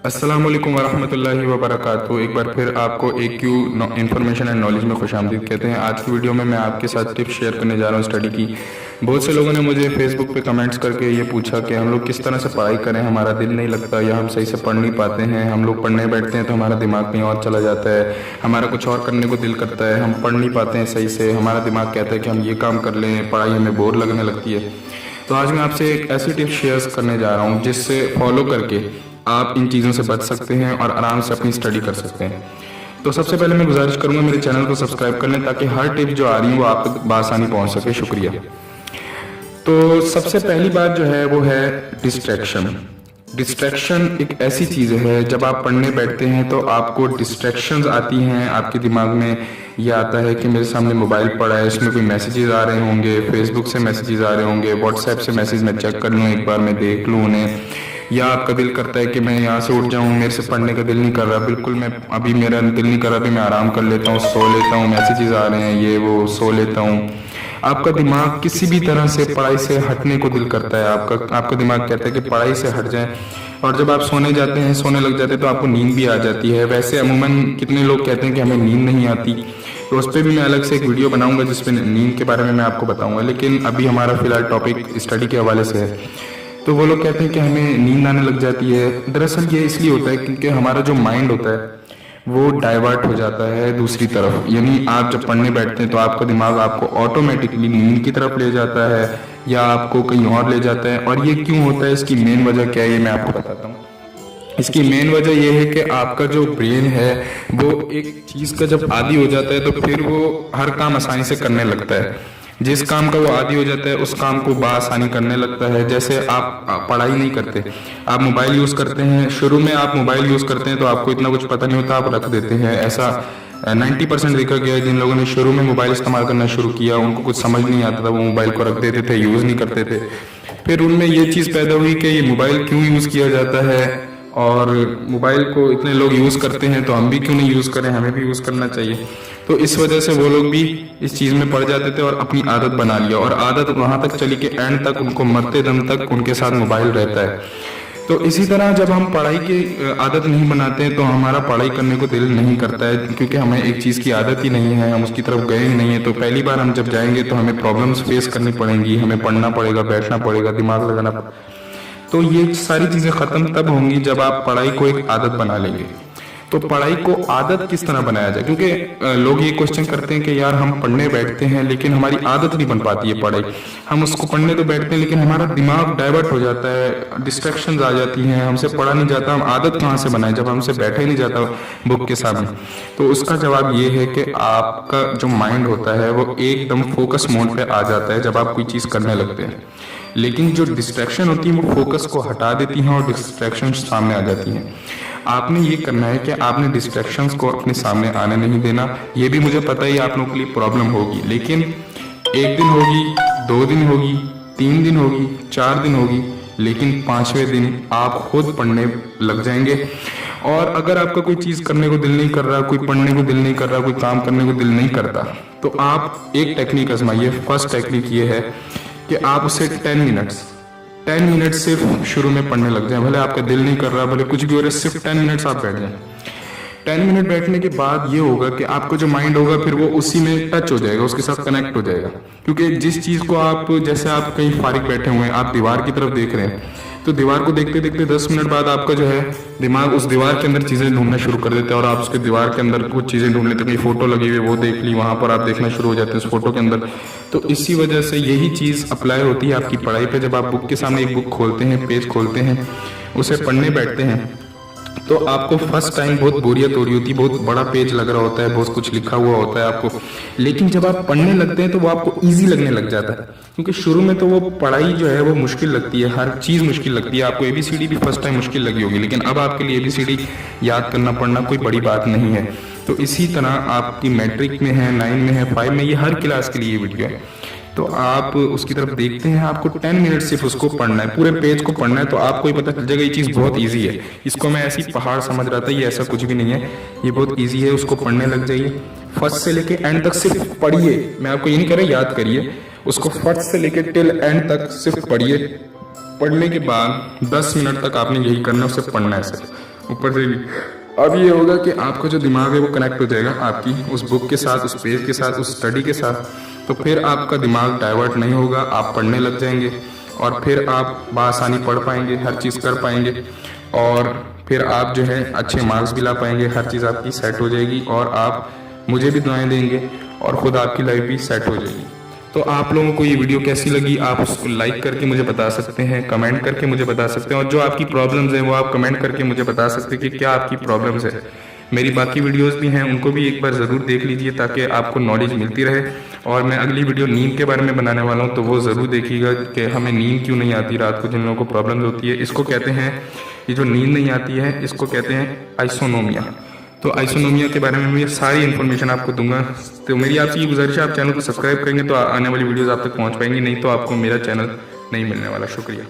अस्सलाम वालेकुम वरहमतुल्लाहि वबरकातुहू। एक बार फिर आपको एक क्यू इन्फॉर्मेशन एंड नॉलेज में खुशामदीद कहते हैं। आज की वीडियो में मैं आपके साथ टिप्स शेयर करने जा रहा हूँ स्टडी की। बहुत से लोगों ने मुझे फेसबुक पे कमेंट्स करके ये पूछा कि हम लोग किस तरह से पढ़ाई करें, हमारा दिल नहीं लगता या हम सही से पढ़ नहीं पाते हैं। हम लोग पढ़ने बैठते हैं तो हमारा दिमाग कहीं और चला जाता है, हमारा कुछ और करने को दिल करता है, हम पढ़ नहीं पाते हैं सही से, हमारा दिमाग कहता है कि हम ये काम कर लें, पढ़ाई हमें बोर लगने लगती है। तो आज मैं आपसे एक ऐसी टिप्स शेयर करने जा रहा हूँ जिससे फॉलो करके आप इन चीज़ों से बच सकते हैं और आराम से अपनी स्टडी कर सकते हैं। तो सबसे पहले मैं गुजारिश करूंगा मेरे चैनल को सब्सक्राइब कर लें ताकि हर टिप जो आ रही है वो आप तक बआसानी पहुंच सके। शुक्रिया। तो सबसे पहली बात जो है वो है डिस्ट्रैक्शन। डिस्ट्रैक्शन एक ऐसी चीज़ है, जब आप पढ़ने बैठते हैं तो आपको डिस्ट्रैक्शंस आती हैं। आपके दिमाग में ये आता है कि मेरे सामने मोबाइल पड़ा है, इसमें कोई मैसेजेस आ रहे होंगे, फेसबुक से मैसेजेस आ रहे होंगे, व्हाट्सएप से मैसेज मैं चेक कर लूँ, एक बार मैं देख लूँ उन्हें। या आपका दिल करता है कि मैं यहाँ से उठ जाऊँ, मेरे से पढ़ने का दिल नहीं कर रहा, बिल्कुल मैं अभी मेरा दिल नहीं कर रहा, अभी मैं आराम कर लेता हूँ, सो लेता हूँ, मैसेजेस आ रहे हैं ये वो, सो लेता हूँ। आपका दिमाग किसी भी तरह से पढ़ाई से हटने को दिल करता है। आपका दिमाग कहता है कि पढ़ाई से हट जाएं, और जब आप सोने जाते हैं, सोने लग जाते हैं तो आपको नींद भी आ जाती है। वैसे अमूमन कितने लोग कहते हैं कि हमें नींद नहीं आती, तो उस पर भी मैं अलग से एक वीडियो बनाऊंगा जिसमें नींद के बारे में मैं आपको बताऊंगा। लेकिन अभी हमारा फिलहाल टॉपिक स्टडी के हवाले से है। तो वो लोग कहते हैं कि हमें नींद आने लग जाती है। दरअसल ये इसलिए होता है क्योंकि हमारा जो माइंड होता है वो डाइवर्ट हो जाता है दूसरी तरफ। यानी आप जब पढ़ने बैठते हैं तो आपका दिमाग आपको ऑटोमेटिकली नींद की तरफ ले जाता है या आपको कहीं और ले जाता है। और ये क्यों होता है, इसकी मेन वजह क्या है, ये मैं आपको बताता हूँ। इसकी मेन वजह यह है कि आपका जो ब्रेन है वो एक चीज़ का जब आदी हो जाता है तो फिर वो हर काम आसानी से करने लगता है। जिस काम का वो आदी हो जाता है उस काम को बआसानी करने लगता है। जैसे आप पढ़ाई नहीं करते, आप मोबाइल यूज़ करते हैं। शुरू में आप मोबाइल यूज़ करते हैं तो आपको इतना कुछ पता नहीं होता, आप रख देते हैं। ऐसा 90% देखा गया है। जिन लोगों ने शुरू में मोबाइल इस्तेमाल करना शुरू किया उनको कुछ समझ नहीं आता था, वो मोबाइल को रख देते थे, यूज़ नहीं करते थे। फिर उनमें ये चीज़ पैदा हुई कि ये मोबाइल क्यों यूज़ किया जाता है और मोबाइल को इतने लोग यूज़ करते हैं तो हम भी क्यों नहीं यूज़ करें, हमें भी यूज़ करना चाहिए। तो इस वजह से वो लोग भी इस चीज़ में पड़ जाते थे और अपनी आदत बना लिया, और आदत वहाँ तक चली कि एंड तक उनको मरते दम तक उनके साथ मोबाइल रहता है। तो इसी तरह जब हम पढ़ाई की आदत नहीं बनाते हैं तो हमारा पढ़ाई करने को दिल नहीं करता है, क्योंकि हमें एक चीज़ की आदत ही नहीं है, हम उसकी तरफ गए ही नहीं है। तो पहली बार हम जब जाएंगे तो हमें प्रॉब्लम्स फेस करनी पड़ेंगी, हमें पढ़ना पड़ेगा, बैठना पड़ेगा, दिमाग लगाना पड़ेगा। तो ये सारी चीज़ें ख़त्म तब होंगी जब आप पढ़ाई को एक आदत बना लेंगे। तो पढ़ाई को आदत किस तरह बनाया जाए, क्योंकि लोग ये क्वेश्चन करते हैं कि यार हम पढ़ने बैठते हैं लेकिन हमारी आदत नहीं बन पाती है पढ़ाई। हम उसको पढ़ने तो बैठते हैं लेकिन हमारा दिमाग डाइवर्ट हो जाता है, डिस्ट्रैक्शंस आ जाती हैं, हमसे पढ़ा नहीं जाता। हम आदत कहाँ से बनाए जब हमसे बैठा ही नहीं जाता बुक के सामने। तो उसका जवाब ये है कि आपका जो माइंड होता है वो एकदम फोकस मोड पे आ जाता है जब आप कोई चीज़ करने लगते हैं। लेकिन जो डिस्ट्रैक्शन होती है वो फोकस को हटा देती हैं और डिस्ट्रैक्शन सामने आ जाती हैं। आपने ये करना है कि आपने डिस्ट्रैक्शंस को अपने सामने आने नहीं देना। ये भी मुझे पता है आप लोगों के लिए प्रॉब्लम होगी, लेकिन 1 दिन होगी, 2 दिन होगी, 3 दिन होगी, 4 दिन होगी, लेकिन 5वें दिन आप खुद पढ़ने लग जाएंगे। और अगर आपका कोई चीज़ करने को दिल नहीं कर रहा, कोई पढ़ने को दिल नहीं कर रहा, कोई काम करने को दिल नहीं करता, तो आप एक टेक्निक आजमाइए। फर्स्ट टेक्निक ये है कि आप उसे 10 मिनट सिर्फ शुरू में पढ़ने लग जाएं। भले आपका दिल नहीं कर रहा, भले कुछ भी हो रहा है, सिर्फ 10 मिनट्स आप बैठ जाएं। 10 मिनट बैठने के बाद ये होगा कि आपका जो माइंड होगा फिर वो उसी में टच हो जाएगा, उसके साथ कनेक्ट हो जाएगा। क्योंकि जिस चीज़ को आप, जैसे आप कहीं फारिग बैठे हुए हैं, आप दीवार की तरफ देख रहे हैं, तो दीवार को देखते देखते 10 मिनट बाद आपका जो है दिमाग उस दीवार के अंदर चीज़ें ढूंढना शुरू कर देते हैं, और आप उसके दीवार के अंदर कुछ चीज़ें ढूंढ लेते हैं। कहीं फोटो लगी हुई है वो देख ली, वहाँ पर आप देखना शुरू हो जाते हैं उस फोटो के अंदर। तो इसी वजह से यही चीज़ अप्लाई होती है आपकी पढ़ाई पे। जब आप बुक के सामने एक बुक खोलते हैं, पेज खोलते हैं, उसे पढ़ने बैठते हैं, तो आपको फर्स्ट टाइम बहुत बोरियत हो रही होती है, बहुत बड़ा पेज लग रहा होता है, बहुत कुछ लिखा हुआ होता है आपको। लेकिन जब आप पढ़ने लगते हैं तो वो आपको इजी लगने लग जाता है, क्योंकि शुरू में तो वो पढ़ाई जो है वो मुश्किल लगती है, हर चीज़ मुश्किल लगती है। आपको ABCD भी फर्स्ट टाइम मुश्किल लगी होगी, लेकिन अब आपके लिए ABCD याद करना पढ़ना कोई बड़ी बात नहीं है। तो इसी तरह आपकी मैट्रिक में है, 9 में है, 5 में, ये हर क्लास के लिए ये वीडियो है। तो आप उसकी तरफ देखते हैं, आपको 10 मिनट सिर्फ उसको पढ़ना है, पूरे पेज को पढ़ना है, तो आपको ही पता चल जाएगा ये चीज़ बहुत इजी है। इसको मैं ऐसी पहाड़ समझ रहा था, ये ऐसा कुछ भी नहीं है, ये बहुत इजी है। उसको पढ़ने लग जाइए, फर्स्ट से लेके एंड तक सिर्फ पढ़िए। मैं आपको ये नहीं कह रहा याद करिए, उसको फर्स्ट से लेके टिल एंड तक सिर्फ पढ़िए। पढ़ने के बाद 10 मिनट तक आपने यही करना है, उसे पढ़ना है सिर्फ। ऊपर से भी। अब ये होगा कि आपका जो दिमाग है वो कनेक्ट हो जाएगा आपकी उस बुक के साथ, उस पेज के साथ, उस स्टडी के साथ। तो फिर आपका दिमाग डाइवर्ट नहीं होगा, आप पढ़ने लग जाएंगे और फिर आप बआसानी पढ़ पाएंगे, हर चीज़ कर पाएंगे और फिर आप जो है अच्छे मार्क्स भी ला पाएंगे, हर चीज़ आपकी सेट हो जाएगी और आप मुझे भी दुआएं देंगे और ख़ुद आपकी लाइफ भी सेट हो जाएगी। तो आप लोगों को ये वीडियो कैसी लगी आप उसको लाइक करके मुझे बता सकते हैं, कमेंट करके मुझे बता सकते हैं और जो आपकी प्रॉब्लम्स हैं वो आप कमेंट करके मुझे बता सकते हैं कि क्या आपकी प्रॉब्लम्स है। मेरी बाकी वीडियोस भी हैं, उनको भी एक बार ज़रूर देख लीजिए ताकि आपको नॉलेज मिलती रहे। और मैं अगली वीडियो नींद के बारे में बनाने वाला हूँ, तो वो ज़रूर देखिएगा कि हमें नींद क्यों नहीं आती रात को, जिन लोगों को प्रॉब्लम्स होती है। इसको कहते हैं, ये जो नींद नहीं आती है इसको कहते हैं आइसोनोमिया। तो आइसोनोमिया के बारे में मैं सारी इन्फॉर्मेशन आपको दूंगा। तो मेरी आपसे ये गुजारिश है, आप चैनल को सब्सक्राइब करेंगे तो आने वाली वीडियोस आप तक पहुंच पाएंगी, नहीं तो आपको मेरा चैनल नहीं मिलने वाला। शुक्रिया।